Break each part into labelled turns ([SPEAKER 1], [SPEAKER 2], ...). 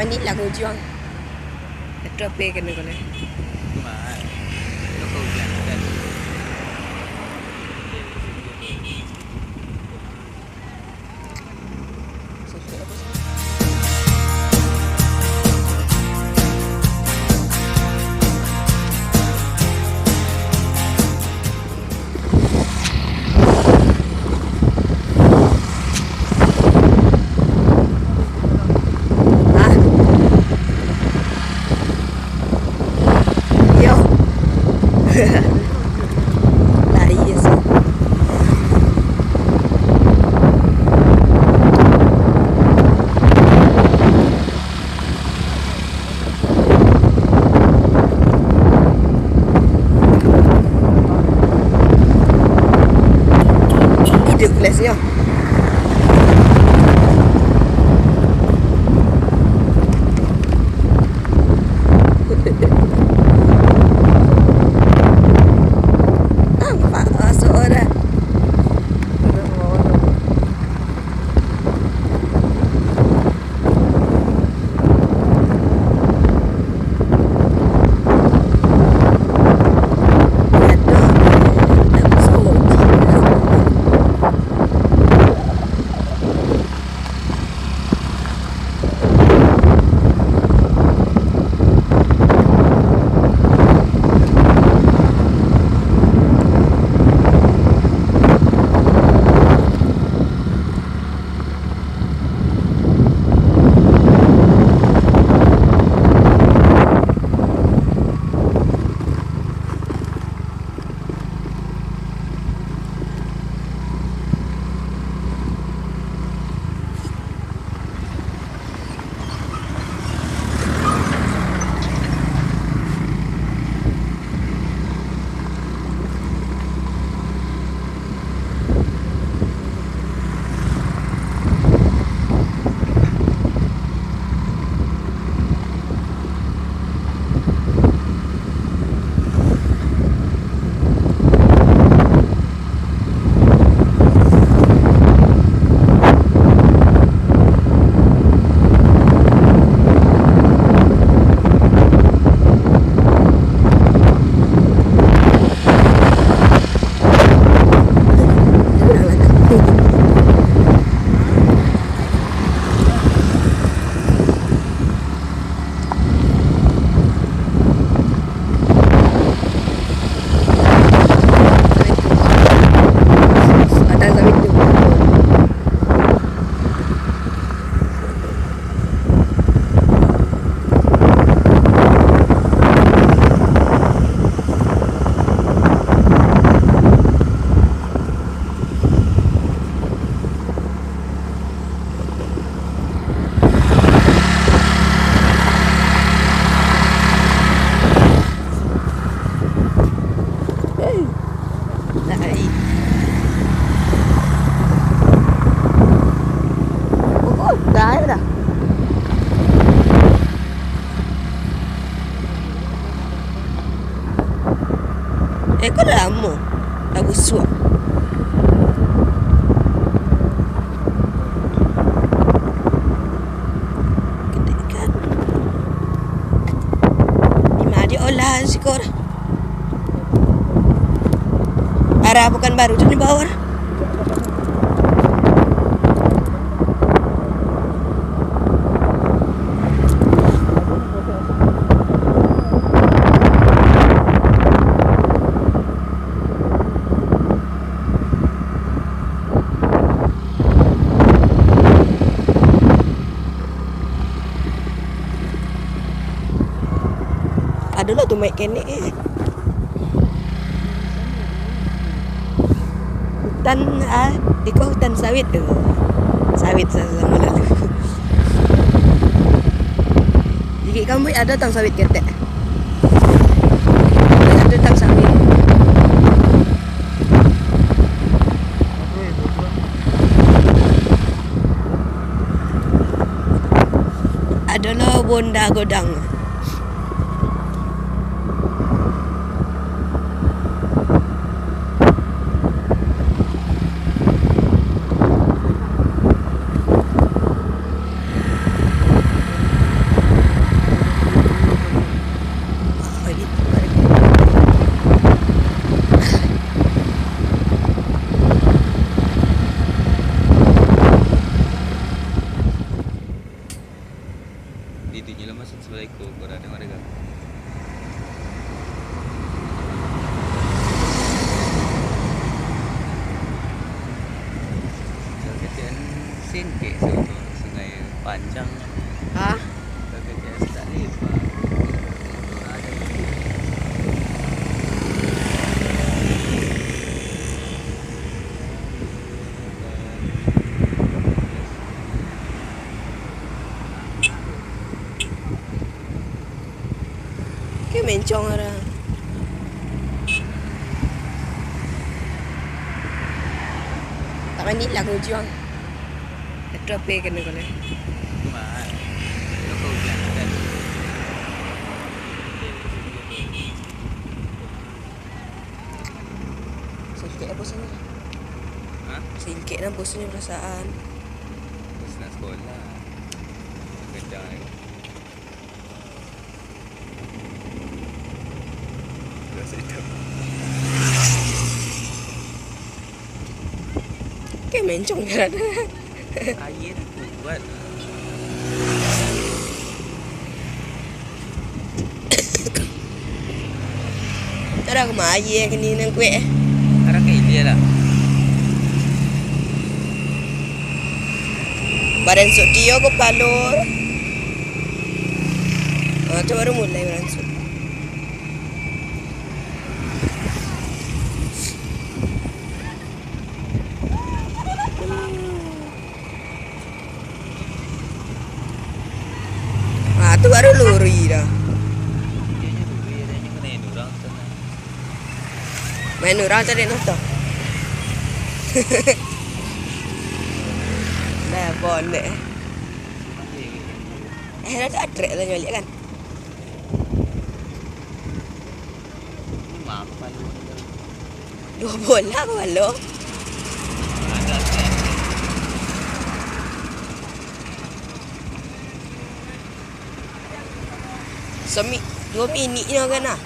[SPEAKER 1] Ini lah kau juang. Drop kena kena. Lari je sih. Ide flashnya. Kau dah lama dah busuk. Gede kan. Di mana dia olahan si kor? Arah bukan baru tu di bawah. Adalah tu mic kenek hutan ikut hutan sawit tu. Sawit sama lalu. Jadi kamu ada tang sawit ketek. Ada tang sawit. Adalah bonda godang.
[SPEAKER 2] Dito nyo lang masat sa balay ko. Kurang ng warga. Kekecian singke sa sungai panjang.
[SPEAKER 1] Ha?
[SPEAKER 2] Kekecian sa lepa.
[SPEAKER 1] Kayak mencong orang. Tak kanila ko juang. Ito pe kena kena.
[SPEAKER 2] Mahal. Ito ko ulan kan.
[SPEAKER 1] Singkit na bosnya.
[SPEAKER 2] Ha?
[SPEAKER 1] Singkit na bosnya perasaan.
[SPEAKER 2] Terus nak sekolah. Kerja ni. Rasa hitam.
[SPEAKER 1] Kayak mencong kan.
[SPEAKER 2] Air kuat.
[SPEAKER 1] Tak ada kemaya kini nang kuih.
[SPEAKER 2] Sekarang kayak dia lah.
[SPEAKER 1] Badan sok dia ko palor. Tu baru mulai badan sok. Tu baru luri dah.
[SPEAKER 2] Dia dulu ya dia kena orang sana.
[SPEAKER 1] Main orang tadi nonton. Nah, bonek. Dah tak trek lah balik kan.
[SPEAKER 2] Mampan lu.
[SPEAKER 1] 2 bola ke balo?
[SPEAKER 2] Ada kan.
[SPEAKER 1] Semi 2 minit je kan ah.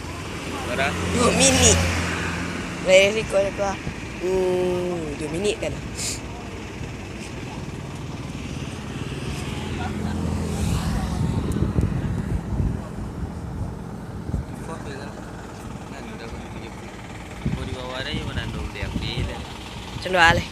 [SPEAKER 2] Berapa?
[SPEAKER 1] 2 minit. Very record apa? 2 minit kan.
[SPEAKER 2] Mau dibawa ada yang mana dulu dia ambil.
[SPEAKER 1] Macam mana?